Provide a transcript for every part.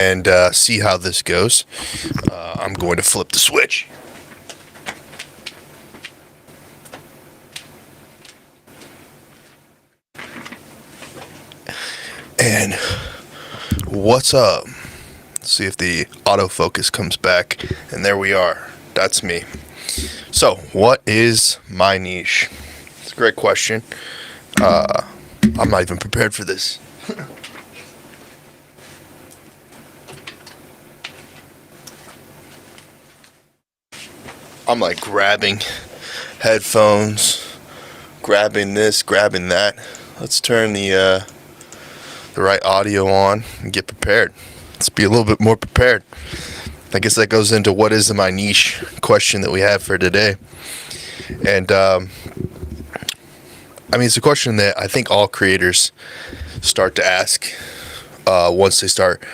and see how this goes. I'm going to flip the switch. And what's up? Let's see if the autofocus comes back. And there we are. That's me. So, what is my niche? It's a great question. I'm not even prepared for this. I'm like grabbing headphones, grabbing this, grabbing that. Let's turn the right audio on and get prepared. Let's be a little bit more prepared. I guess that goes into what is my niche question that we have for today. And it's a question that I think all creators start to ask once they start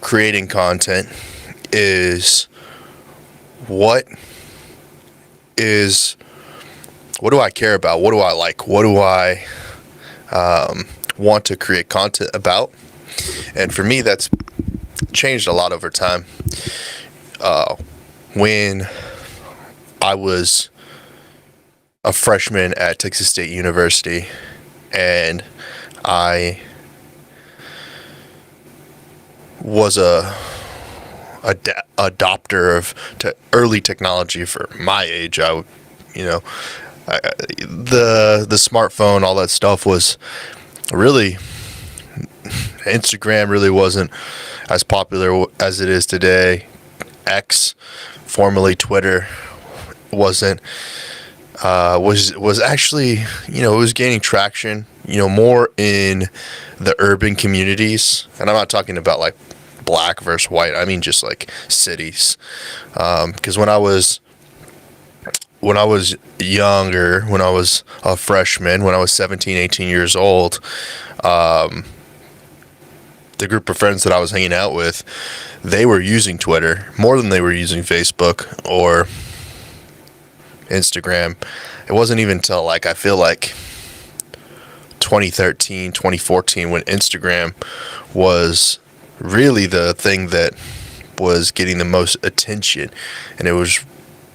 creating content is what do I care about? What do I like? What do I want to create content about? And for me, that's changed a lot over time. When I was a freshman at Texas State University, and I was a adopter of early technology for my age. The smartphone, all that stuff was really, Instagram really wasn't as popular as it is today. X, formerly Twitter, wasn't. Was actually, it was gaining traction, more in the urban communities. And I'm not talking about like black versus white. I mean, just like cities. Because when I was younger, when I was a freshman, when I was 17, 18 years old, the group of friends that I was hanging out with, they were using Twitter more than they were using Facebook or Instagram. It wasn't even until I feel like 2013, 2014 when Instagram was really the thing that was getting the most attention. And it was,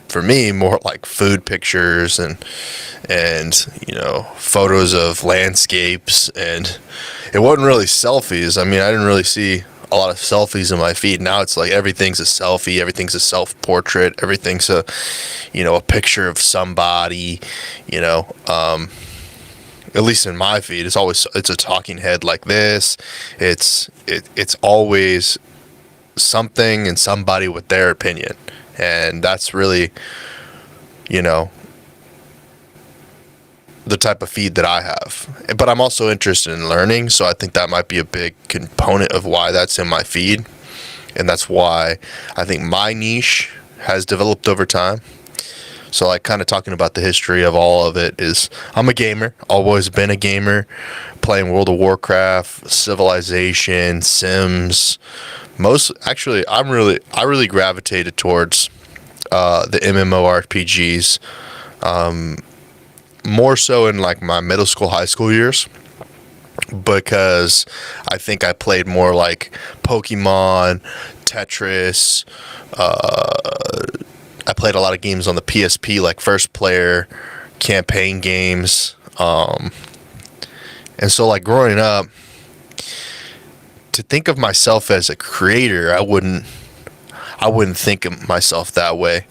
for me, more like food pictures and photos of landscapes, and it wasn't really selfies. I didn't really see a lot of selfies in my feed. Now it's like everything's a selfie, everything's a self-portrait, everything's a picture of somebody, at least in my feed. It's a talking head like this. It's always something and somebody with their opinion. And that's really, the type of feed that I have. But I'm also interested in learning, so I think that might be a big component of why that's in my feed. And that's why I think my niche has developed over time. So kind of talking about the history of all of it is, I'm a gamer, always been a gamer, playing World of Warcraft, Civilization, Sims. I really gravitated towards the MMORPGs. More so in my middle school, high school years, because I think I played more like Pokemon, Tetris. I played a lot of games on the PSP, like first player campaign games. And so growing up, to think of myself as a creator, I wouldn't think of myself that way.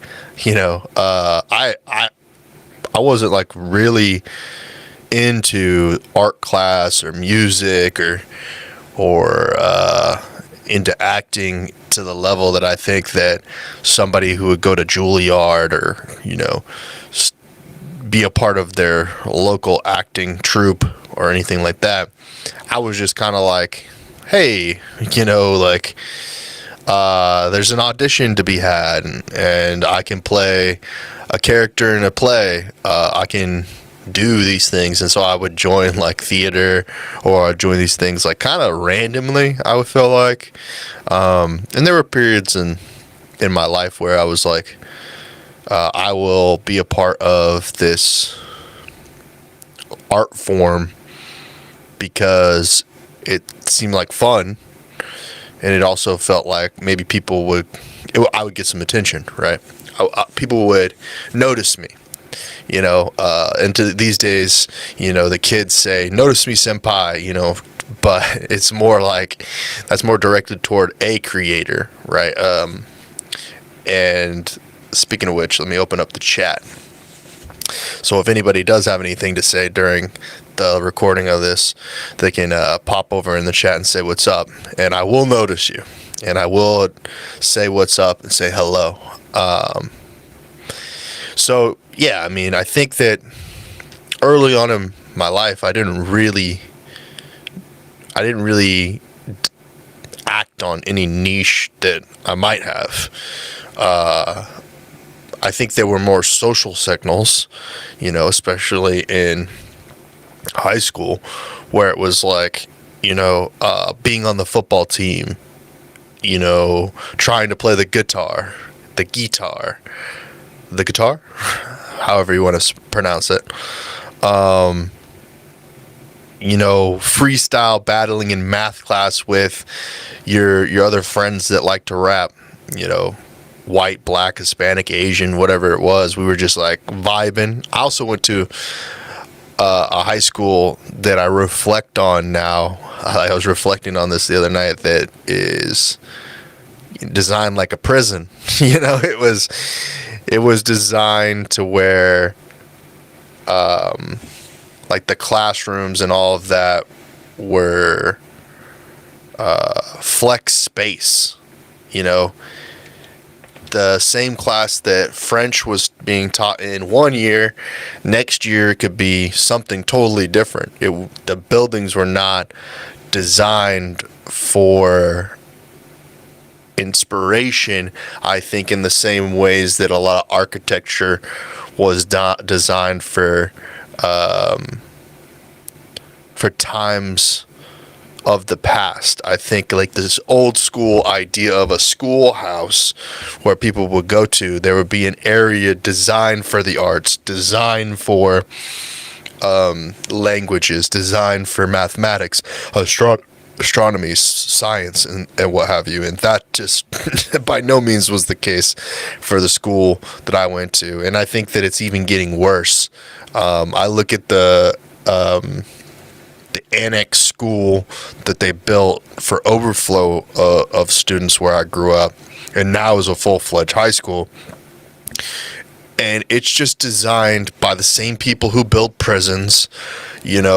I wasn't really into art class or music or into acting to the level that I think that somebody who would go to Juilliard or be a part of their local acting troupe or anything like that. I was just kind of like, hey, there's an audition to be had, and I can play a character in a play. I can do these things. And so I would join theater, or I'd join these things kind of randomly, I would feel like. And there were periods in my life where I was like, I will be a part of this art form because it seemed like fun. and it also felt like maybe I would get some attention, right? People would notice me, and these days, the kids say, "Notice me, senpai," but it's more like that's more directed toward a creator, right? And speaking of which, let me open up the chat. So if anybody does have anything to say during the recording of this, they can pop over in the chat and say what's up, and I will notice you, and I will say what's up and say hello. So yeah, I mean, I think that early on in my life, I didn't really act on any niche that I might have. I think there were more social signals, especially in high school, where it was like, being on the football team, trying to play the guitar, however you want to pronounce it. Freestyle battling in math class with your other friends that like to rap, white, black, Hispanic, Asian, whatever it was. We were just like vibing. I also went to a high school that I reflect on now. I was reflecting on this the other night, that is designed like a prison. It was designed to where like the classrooms and all of that were flex space. The same class that French was being taught in one year, next year could be something totally different. The buildings were not designed for inspiration, I think, in the same ways that a lot of architecture was designed for times of the past. I think like this old school idea of a schoolhouse where people would go to, there would be an area designed for the arts, designed for languages, designed for mathematics, astronomy, science, and what have you. And that just by no means was the case for the school that I went to. And I think that it's even getting worse. I look at the annex school that they built for overflow of students where I grew up, and now is a full-fledged high school, and it's just designed by the same people who build prisons. There's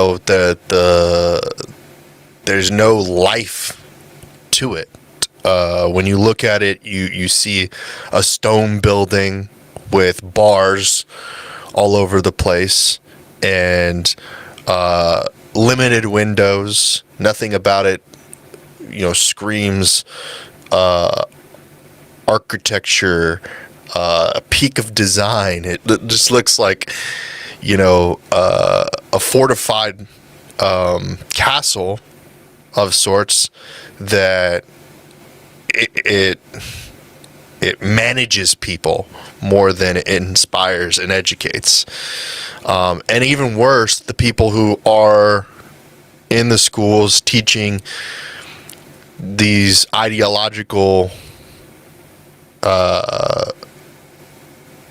no life to it. When you look at it, you see a stone building with bars all over the place, and limited windows. Nothing about it, screams architecture, a peak of design. It just looks like, a fortified castle of sorts that it manages people more than it inspires and educates. And even worse, the people who are in the schools teaching these ideological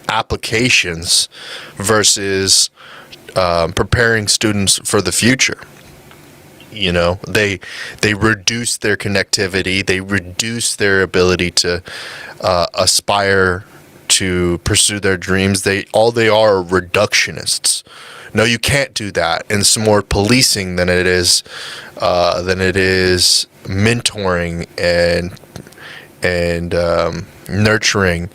applications versus preparing students for the future. They reduce their connectivity, they reduce their ability to aspire to pursue their dreams. They are reductionists. No, you can't do that. And it's more policing than it is mentoring and nurturing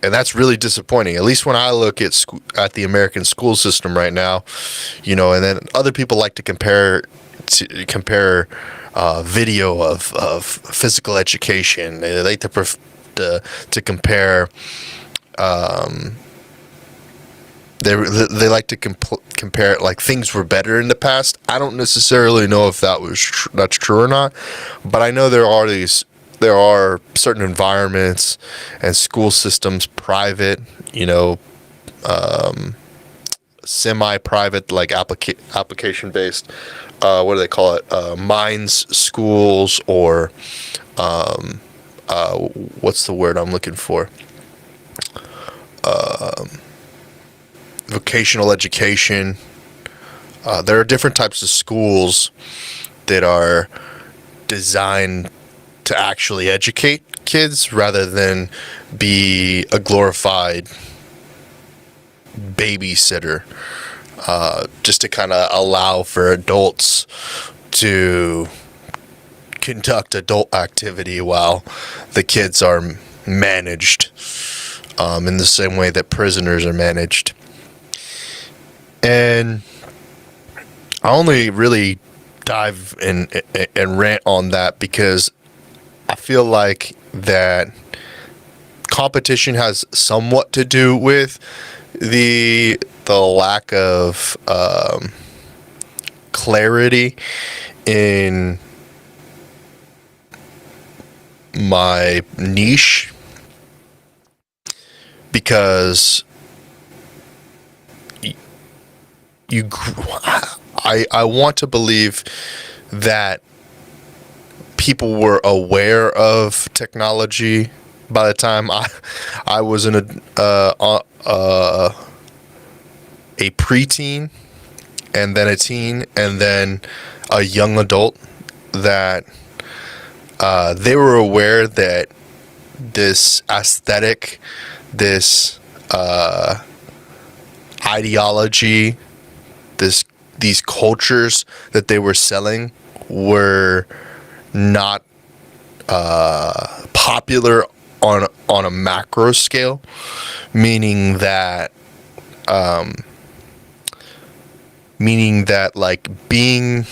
and that's really disappointing. At least when I look at the American school system right now, and then other people like to compare video of physical education. They like to compare. They like to compare it like things were better in the past. I don't necessarily know if that's true or not, but I know there are certain environments and school systems, private, semi-private, like application based, what do they call it, mines schools, or what's the word I'm looking for, vocational education. There are different types of schools that are designed to actually educate kids rather than be a glorified babysitter, just to kind of allow for adults to conduct adult activity while the kids are managed, in the same way that prisoners are managed. And I only really dive and rant on that because I feel like that competition has somewhat to do with the lack of clarity in my niche, because I want to believe that people were aware of technology by the time I was in a preteen, and then a teen, and then a young adult, that they were aware that this aesthetic, this ideology, these cultures that they were selling were not popular on a macro scale, meaning that like being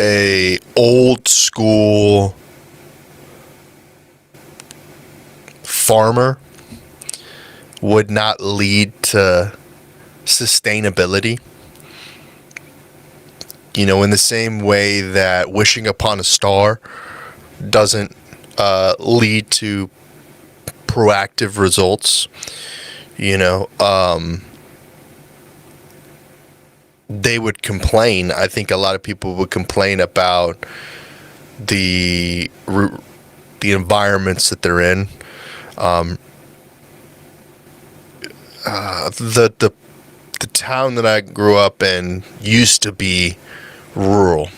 a old school farmer would not lead to sustainability. You know, in the same way that wishing upon a star doesn't lead to proactive results. You know, they would complain. I think a lot of people would complain about the environments that they're in. The town that I grew up in used to be rural.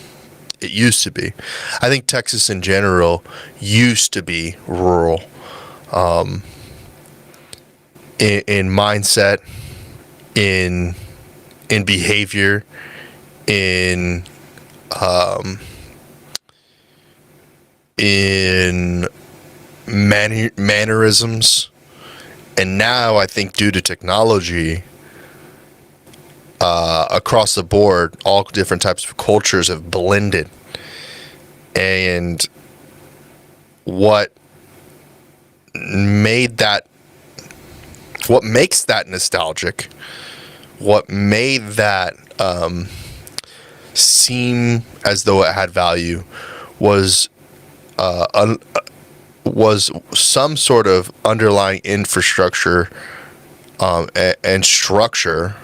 It used to be. I think Texas in general used to be rural. In mindset, in behavior, in mannerisms. And now I think due to technology, across the board, all different types of cultures have blended. And what makes that nostalgic, what made that seem as though it had value, was some sort of underlying infrastructure and structure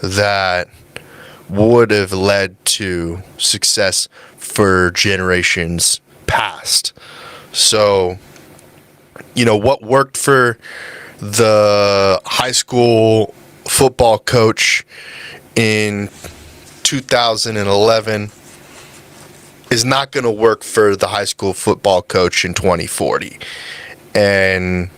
that would have led to success for generations past. So, you know, what worked for the high school football coach in 2011 is not going to work for the high school football coach in 2040. And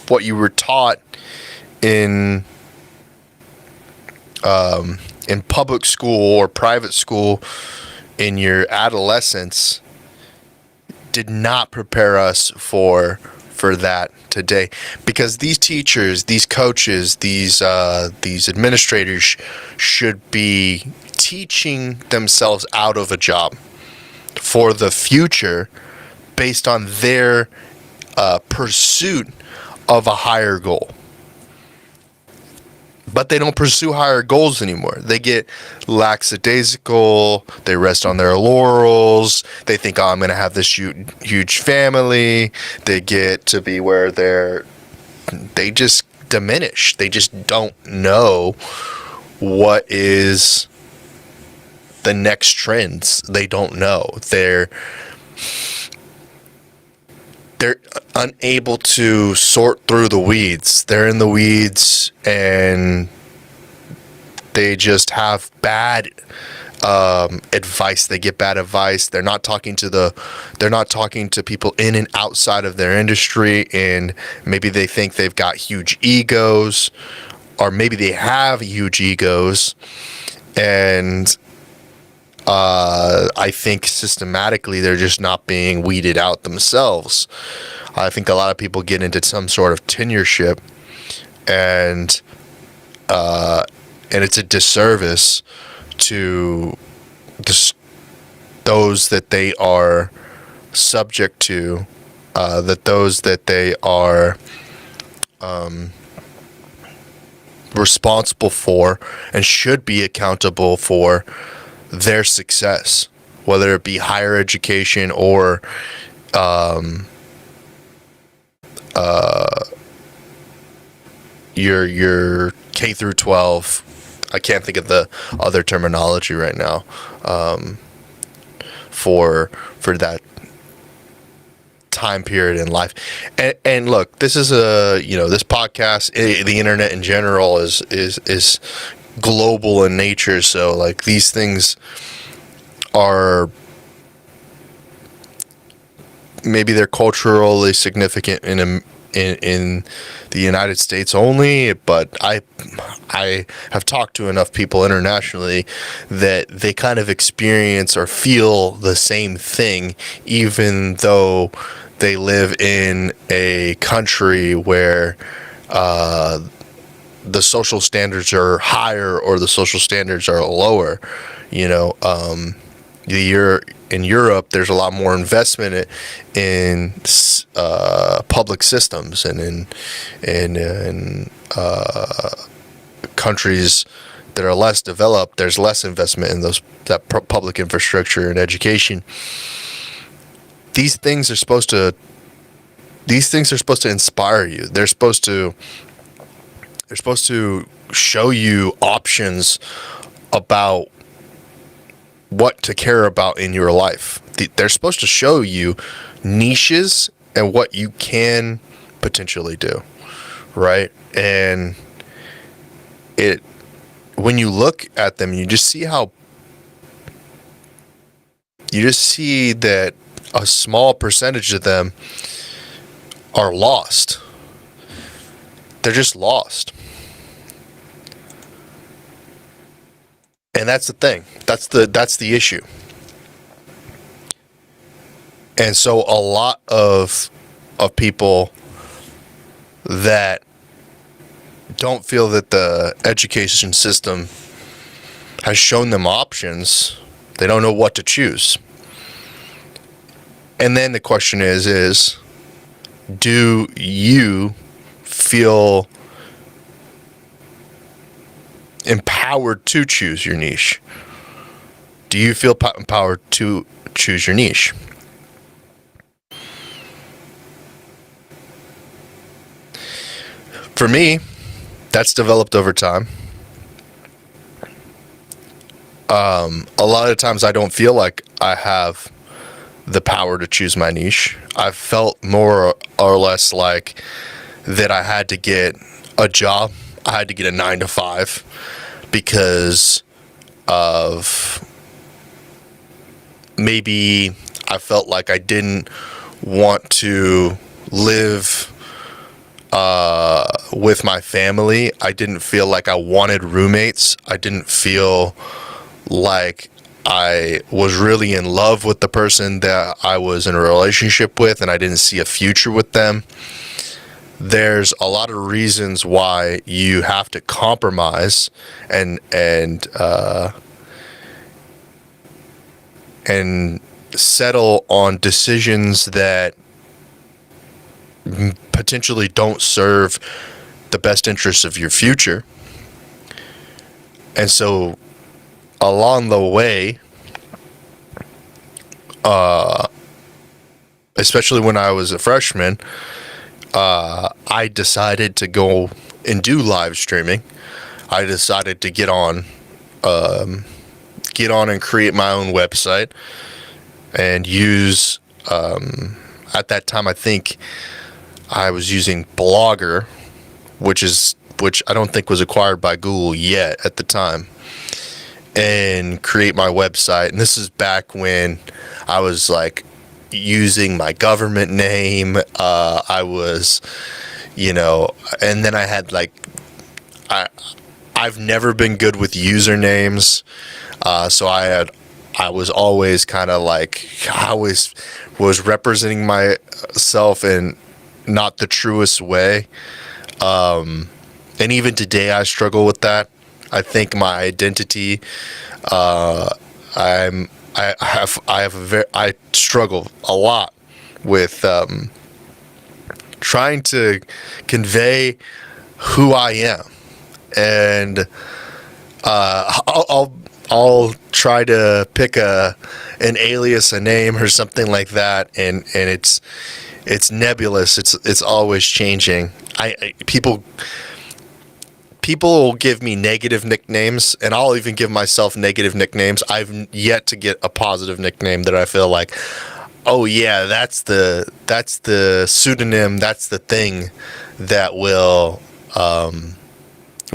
what you were taught in public school or private school in your adolescence did not prepare us for that today, because these teachers, these coaches, these administrators should be teaching themselves out of a job for the future based on their pursuit of a higher goal. but they don't pursue higher goals anymore. They get lackadaisical. They rest on their laurels. They think, oh, I'm going to have this huge family. They get to be where they just diminish. They just don't know what is the next trends. They don't know. They're unable to sort through the weeds. They're in the weeds and they just have bad advice. They get bad advice. They're not talking to people in and outside of their industry, and maybe they think they've got huge egos, or maybe they have huge egos, and I think systematically they're just not being weeded out themselves. I think a lot of people get into some sort of tenureship, and it's a disservice to those that they are subject to, those that they are responsible for and should be accountable for their success, whether it be higher education or your K through 12. I can't think of the other terminology right now for that time period in life. And look, this is this podcast, the internet in general is global in nature, so like these things are, maybe they're culturally significant in the United States only, but I have talked to enough people internationally that they kind of experience or feel the same thing, even though they live in a country where the social standards are higher or the social standards are lower. In Europe, there's a lot more investment in public systems, and in countries that are less developed, there's less investment in that public infrastructure and education. These things are supposed to inspire you. They're supposed to show you options about what to care about in your life. They're supposed to show you niches and what you can potentially do, right? And when you look at them, you just see that a small percentage of them are lost. They're just lost. And that's the thing. That's the issue. And so a lot of people that don't feel that the education system has shown them options, they don't know what to choose. And then the question is do you feel empowered to choose your niche? Do you feel empowered to choose your niche? For me, that's developed over time. A lot of times I don't feel like I have the power to choose my niche. I've felt more or less like that I had to get a job. I had to get a 9-to-5 because of maybe I felt like I didn't want to live with my family. I didn't feel like I wanted roommates. I didn't feel like I was really in love with the person that I was in a relationship with, and I didn't see a future with them. There's a lot of reasons why you have to compromise and settle on decisions that potentially don't serve the best interests of your future. And so along the way, especially when I was a freshman, I decided to go and do live streaming. I decided to get on and create my own website and use, at that time, I think I was using Blogger, which I don't think was acquired by Google yet at the time, and create my website. And this is back when I was like using my government name. I was, and then I had I've never been good with usernames. So I was always kind of I was representing myself in not the truest way. And even today I struggle with that. I think my identity, I struggle a lot with trying to convey who I am, and I'll try to pick an alias, a name, or something like that, and it's nebulous. It's always changing. People will give me negative nicknames, and I'll even give myself negative nicknames. I've yet to get a positive nickname that I feel like, oh yeah, that's the pseudonym, that's the thing that will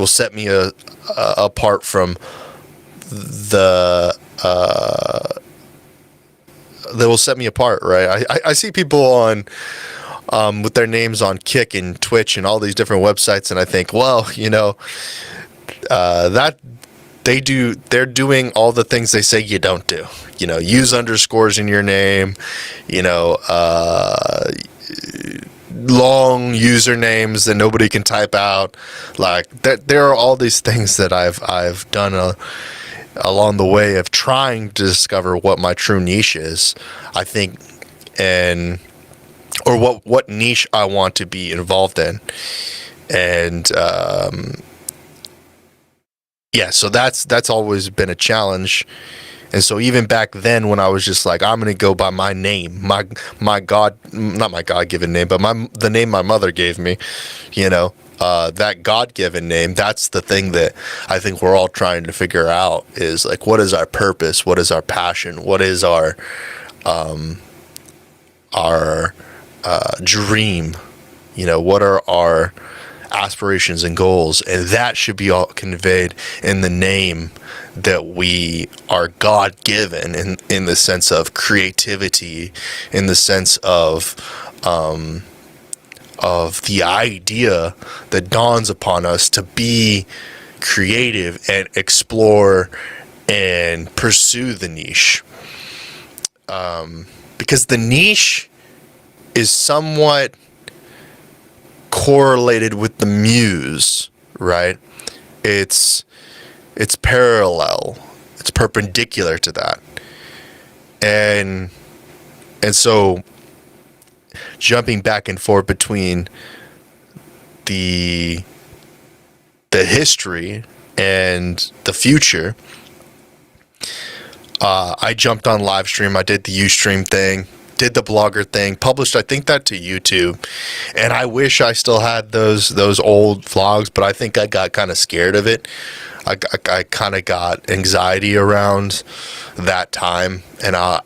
set me apart from that will set me apart, right? I see people on with their names on Kick and Twitch and all these different websites, and I think, well, that they're doing all the things they say you don't do. Use underscores in your name, long usernames that nobody can type out. Like there are all these things that I've done along the way of trying to discover what my true niche is, I think, or what niche I want to be involved in. And so that's always been a challenge. And so even back then, when I was just like, I'm going to go by my name, not my God-given name, but the name my mother gave me, that God-given name, that's the thing that I think we're all trying to figure out, is like, what is our purpose? What is our passion? What is our dream? What are our aspirations and goals? And that should be all conveyed in the name that we are God-given, in the sense of creativity, in the sense of the idea that dawns upon us to be creative and explore and pursue the niche. Because the niche is somewhat correlated with the muse, right? It's parallel. It's perpendicular to that. And so jumping back and forth between the history and the future, I jumped on live stream. I did the Ustream thing, did the Blogger thing, published, I think, that to YouTube. And I wish I still had those old vlogs, but I think I got kind of scared of it. I kind of got anxiety around that time, and I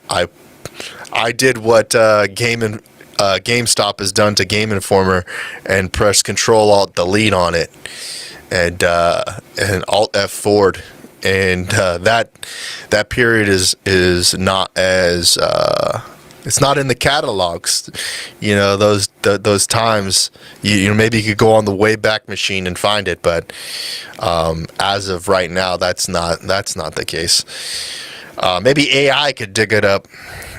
did what GameStop has done to Game Informer, and pressed Control-Alt-Delete on it, and Alt-F forward, and that period is not as it's not in the catalogs. Those times, maybe you could go on the Wayback Machine and find it, but as of right now, that's not the case. Maybe AI could dig it up.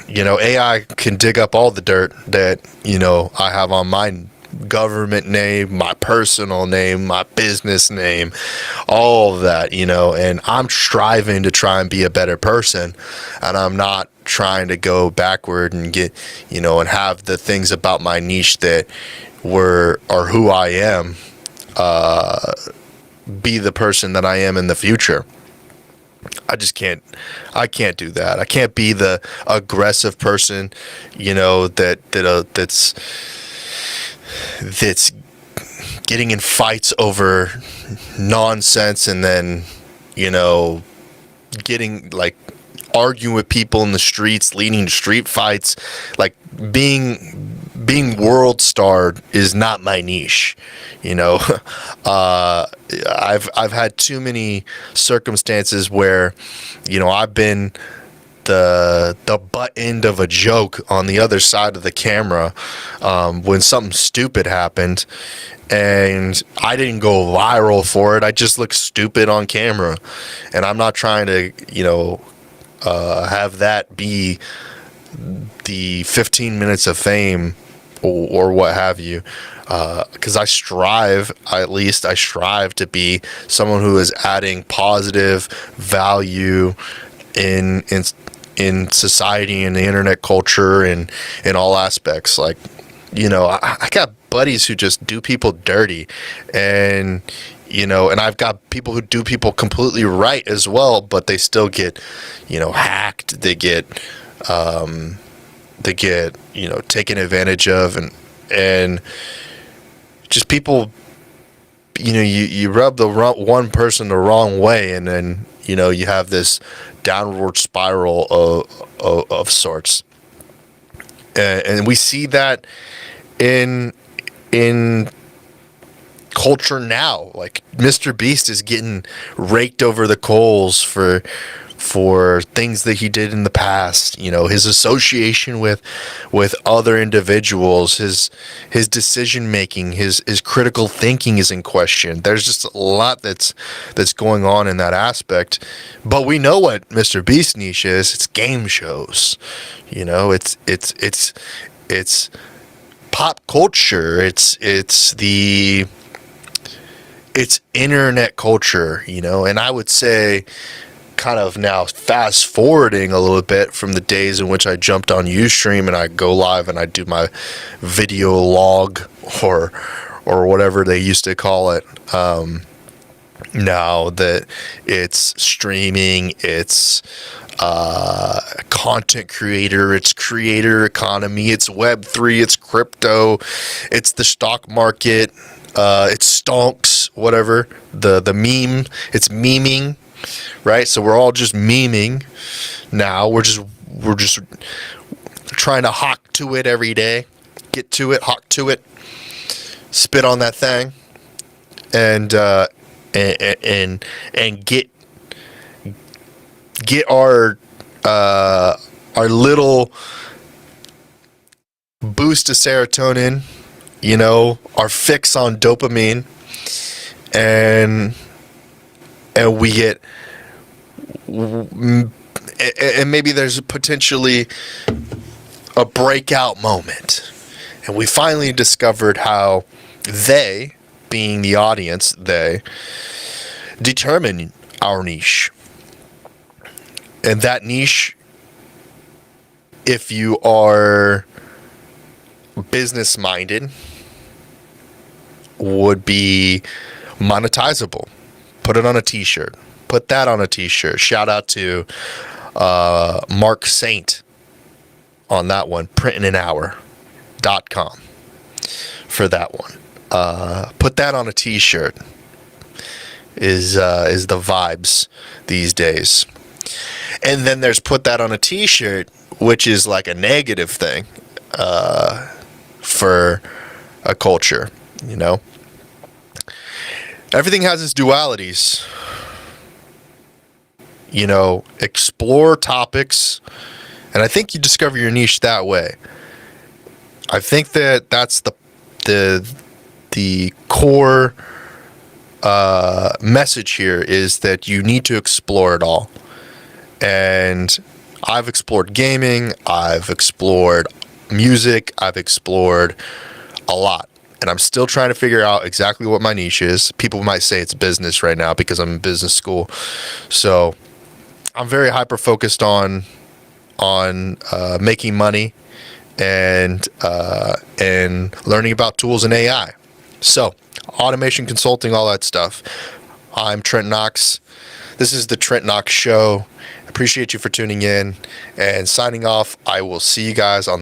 AI can dig up all the dirt that I have on my government name, my personal name, my business name, all of that, and I'm striving to try and be a better person, and I'm not trying to go backward and get, and have the things about my niche that are who I am, be the person that I am in the future. I just can't. I can't do that. I can't be the aggressive person, that's getting in fights over nonsense, and then, getting like arguing with people in the streets, leading to street fights. Like being world starred is not my niche. I've had too many circumstances where, I've been the butt end of a joke on the other side of the camera when something stupid happened, and I didn't go viral for it. I just looked stupid on camera, and I'm not trying to, have that be the 15 minutes of fame or what have you, because I strive to be someone who is adding positive value in society and the internet culture and in all aspects. Like, I got buddies who just do people dirty, and and I've got people who do people completely right as well, but they still get hacked. They get taken advantage of, and just people, you rub the one person the wrong way, and then you have this downward spiral of sorts, and we see that in culture now. Like, Mr. Beast is getting raked over the coals for things that he did in the past. His association with other individuals, his decision making, his critical thinking is in question. There's just a lot that's going on in that aspect. But we know what Mr. Beast's niche is. It's game shows. It's pop culture. It's internet culture, and I would say, kind of now fast forwarding a little bit from the days in which I jumped on Ustream and I go live and I do my video log or whatever they used to call it. Now that it's streaming, it's content creator, it's creator economy, it's Web3, it's crypto, it's the stock market, it's stonks, whatever, the meme, it's memeing, right? So we're all just memeing now. We're just trying to hawk to it every day, get to it, hawk to it, spit on that thing, and get our little boost of serotonin, our fix on dopamine, and we get, and maybe there's potentially a breakout moment, and we finally discovered how they, being the audience, they determine our niche. And that niche, if you are business minded, would be monetizable. Put it on a t-shirt. Put that on a t-shirt. Shout out to Mark Saint on that one. printinanhour.com for that one. Put that on a t-shirt is the vibes these days. And then there's put that on a t-shirt, which is like a negative thing for a culture, Everything has its dualities. Explore topics, and I think you discover your niche that way. I think that's the core message here, is that you need to explore it all. And I've explored gaming, I've explored music, I've explored a lot. And I'm still trying to figure out exactly what my niche is. People might say it's business right now because I'm in business school. So I'm very hyper focused on making money and learning about tools and AI. So automation, consulting, all that stuff. I'm Trent Knox. This is the Trent Knox Show. Appreciate you for tuning in and signing off. I will see you guys on